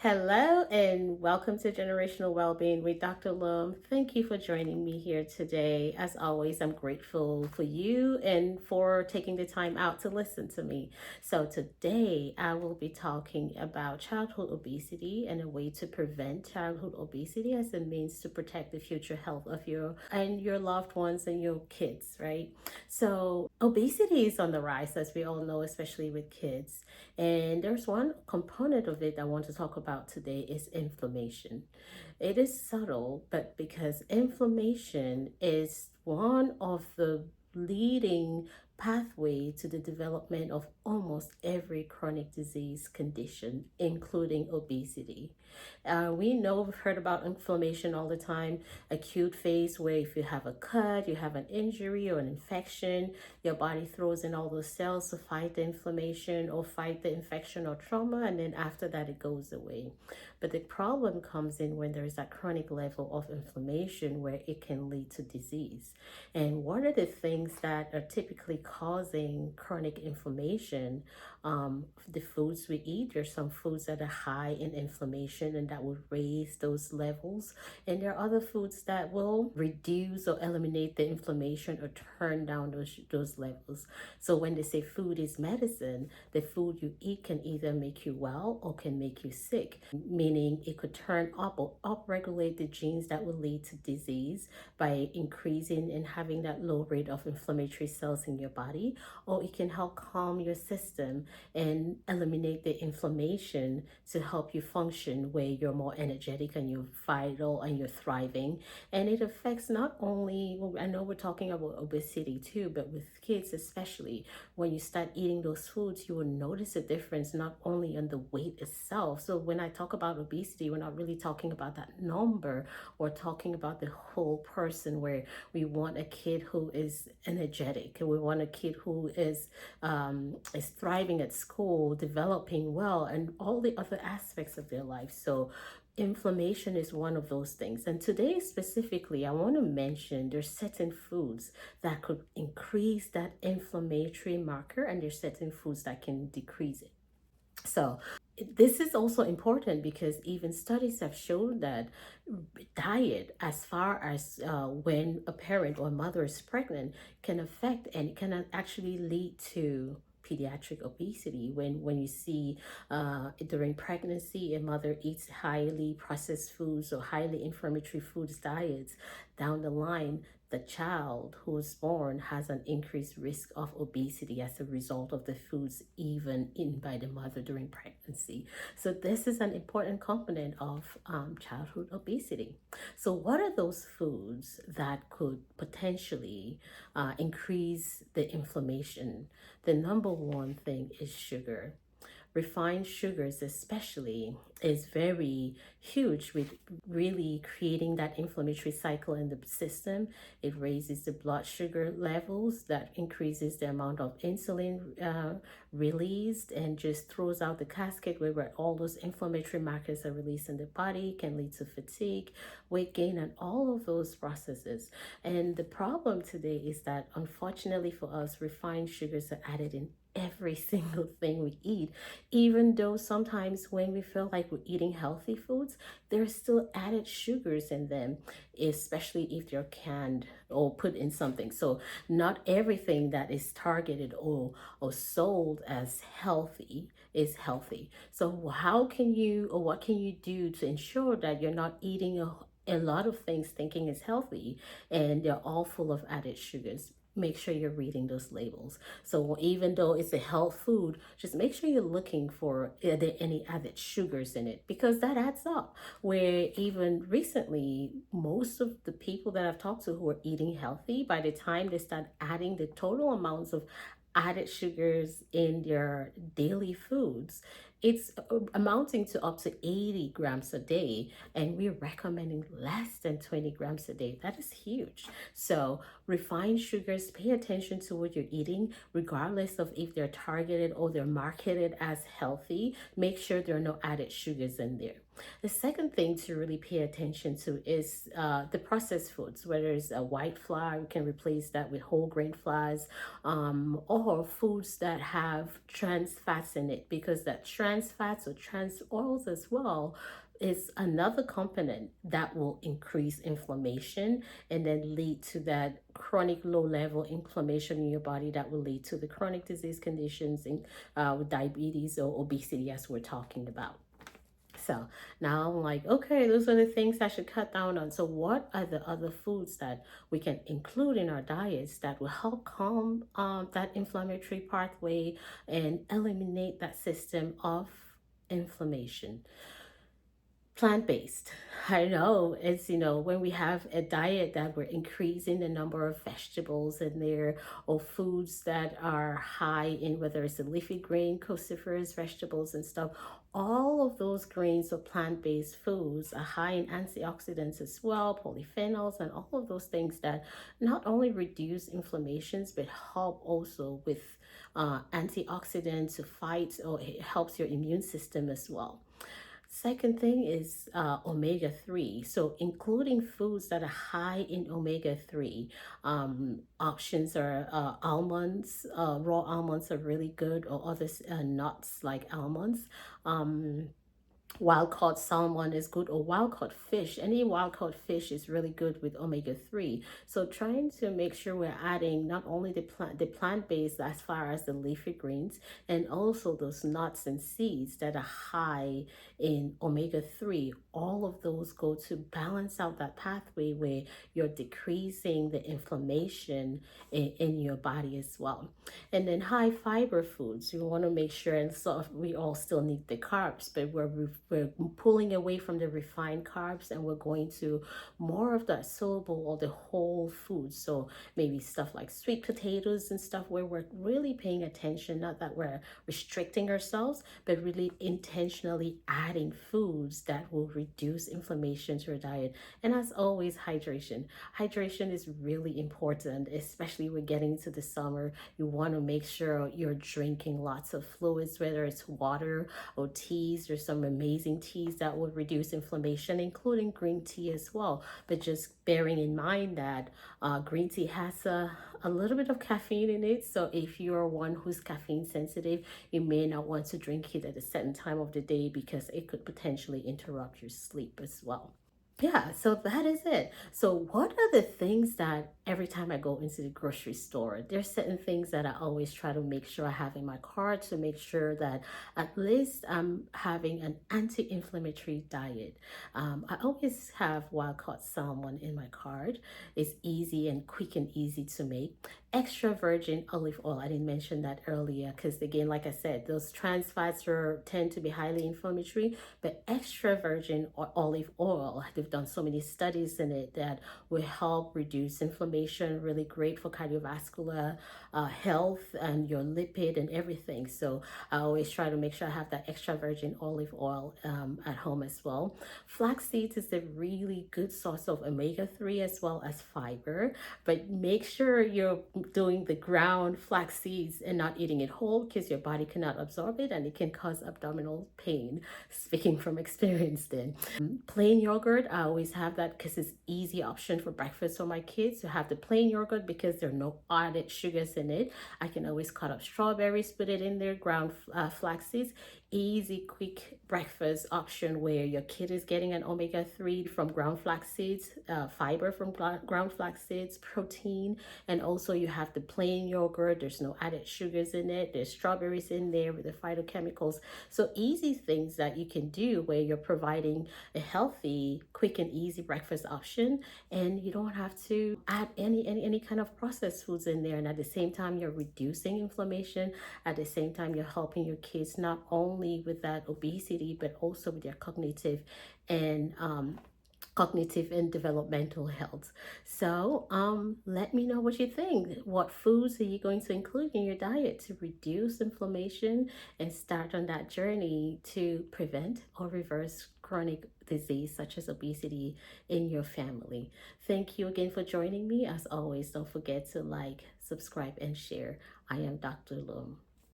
Hello and welcome to Generational Wellbeing with Dr. Lum. Thank you for joining me here today. As always, I'm grateful for you and for taking the time out to listen to me. So, today I will be talking about childhood obesity and a way to prevent childhood obesity as a means to protect the future health of your loved ones and your kids, right? So, obesity is on the rise, as we all know, especially with kids. And there's one component of it I want to talk about today is inflammation. It is subtle, but because inflammation is one of the leading pathway to the development of almost every chronic disease condition, including obesity. We know we've heard about inflammation all the time. Acute phase where if you have a cut, you have an injury or an infection, your body throws in all those cells to fight the inflammation or fight the infection or trauma, and then after that it goes away. But the problem comes in when there's that chronic level of inflammation where it can lead to disease. And one of the things that are typically causing chronic inflammation, the foods we eat, there's some foods that are high in inflammation and that will raise those levels. And there are other foods that will reduce or eliminate the inflammation or turn down those levels. So when they say food is medicine, the food you eat can either make you well or can make you sick, meaning it could turn up or upregulate the genes that will lead to disease by increasing and having that low rate of inflammatory cells in your body, or it can help calm your system and eliminate the inflammation to help you function where you're more energetic and you're vital and you're thriving. And it affects not only, well, I know we're talking about obesity too, but with kids especially, when you start eating those foods, you will notice a difference not only on the weight itself. So when I talk about obesity, we're not really talking about that number. We're talking about the whole person, where we want a kid who is energetic, and we want a kid who is thriving at school, developing well, and all the other aspects of their life. So inflammation is one of those things. And today specifically, I want to mention there's certain foods that could increase that inflammatory marker, and there's certain foods that can decrease it. So this is also important because even studies have shown that diet, as far as when a parent or mother is pregnant, can affect and can actually lead to pediatric obesity. When you see during pregnancy a mother eats highly processed foods or highly inflammatory foods diets, down the line the child who is born has an increased risk of obesity as a result of the foods even eaten by the mother during pregnancy. So this is an important component of childhood obesity. So what are those foods that could potentially increase the inflammation? The number one thing is sugar. Refined sugars especially is very huge with really creating that inflammatory cycle in the system. It raises the blood sugar levels, that increases the amount of insulin released, and just throws out the cascade where all those inflammatory markers are released in the body, can lead to fatigue, weight gain, and all of those processes. And the problem today is that unfortunately for us, refined sugars are added in every single thing we eat, even though sometimes when we feel like we're eating healthy foods, there's still added sugars in them, especially if they're canned or put in something. So not everything that is targeted or sold as healthy is healthy. So how can you, or what can you do to ensure that you're not eating a lot of things thinking is healthy and they're all full of added sugars? Make sure you're reading those labels. So even though it's a health food, just make sure you're looking for are there any added sugars in it, because that adds up. Where even recently, most of the people that I've talked to who are eating healthy, by the time they start adding the total amounts of added sugars in their daily foods, it's amounting to up to 80 grams a day, and we're recommending less than 20 grams a day. That is huge. So refined sugars, pay attention to what you're eating, regardless of if they're targeted or they're marketed as healthy. Make sure there are no added sugars in there. The second thing to really pay attention to is the processed foods, whether it's a white flour, we can replace that with whole grain flours, or foods that have trans fats in it, because that trans fats or trans oils as well is another component that will increase inflammation and then lead to that chronic low level inflammation in your body that will lead to the chronic disease conditions in with diabetes or obesity as we're talking about. So now I'm like, okay, those are the things I should cut down on. So, what are the other foods that we can include in our diets that will help calm that inflammatory pathway and eliminate that system of inflammation? Plant-based. I know it's, when we have a diet that we're increasing the number of vegetables in there, or foods that are high in, whether it's a leafy green, cruciferous vegetables and stuff, all of those grains or plant-based foods are high in antioxidants as well, polyphenols, and all of those things that not only reduce inflammations but help also with antioxidants to fight, or it helps your immune system as well. Second thing is omega-3. So, including foods that are high in omega-3, options are almonds, raw almonds are really good, or other nuts like almonds. Um, Wild caught salmon is good, or wild caught fish. Any wild caught fish is really good with omega-3. So trying to make sure we're adding not only the plant-based as far as the leafy greens, and also those nuts and seeds that are high in omega-3. All of those go to balance out that pathway where you're decreasing the inflammation in your body as well. And then high fiber foods, you want to make sure, and so we all still need the carbs, but we're pulling away from the refined carbs, and we're going to more of that soluble or the whole foods. So maybe stuff like sweet potatoes and stuff, where we're really paying attention, not that we're restricting ourselves, but really intentionally adding foods that will reduce inflammation to our diet. And as always, hydration. Hydration is really important, especially we're getting into the summer. You want to make sure you're drinking lots of fluids, whether it's water or teas. There's some amazing teas that will reduce inflammation, including green tea as well. But just bearing in mind that green tea has a little bit of caffeine in it. So if you're one who's caffeine sensitive, you may not want to drink it at a certain time of the day, because it could potentially interrupt your sleep as well. Yeah, so that is it. So, what are the things that every time I go into the grocery store, there's certain things that I always try to make sure I have in my cart to make sure that at least I'm having an anti inflammatory diet. I always have wild caught salmon in my cart. It's easy and quick and easy to make. Extra virgin olive oil, I didn't mention that earlier because, again, like I said, those trans fats tend to be highly inflammatory, but extra virgin or olive oil, they've done so many studies in it that will help reduce inflammation, really great for cardiovascular health and your lipid and everything. So I always try to make sure I have that extra virgin olive oil at home as well. Flax seeds is a really good source of omega-3 as well as fiber, but make sure you're doing the ground flax seeds and not eating it whole, because your body cannot absorb it and it can cause abdominal pain. Speaking from experience, then plain yogurt, I always have that because it's easy option for breakfast for my kids to have the plain yogurt, because there are no added sugars in it. I can always cut up strawberries, put it in there, ground flax seeds. Easy quick breakfast option where your kid is getting an omega-3 from ground flax seeds, fiber from ground flax seeds, protein, and also you have the plain yogurt. There's no added sugars in it. There's strawberries in there with the phytochemicals. So easy things that you can do where you're providing a healthy, quick and easy breakfast option, and you don't have to add any kind of processed foods in there. And at the same time, you're reducing inflammation. At the same time, you're helping your kids not only with that obesity, but also with their and cognitive and developmental health. So let me know what you think. What foods are you going to include in your diet to reduce inflammation and start on that journey to prevent or reverse chronic disease such as obesity in your family? Thank you again for joining me. As always, don't forget to like, subscribe, and share. I am Dr. Loom.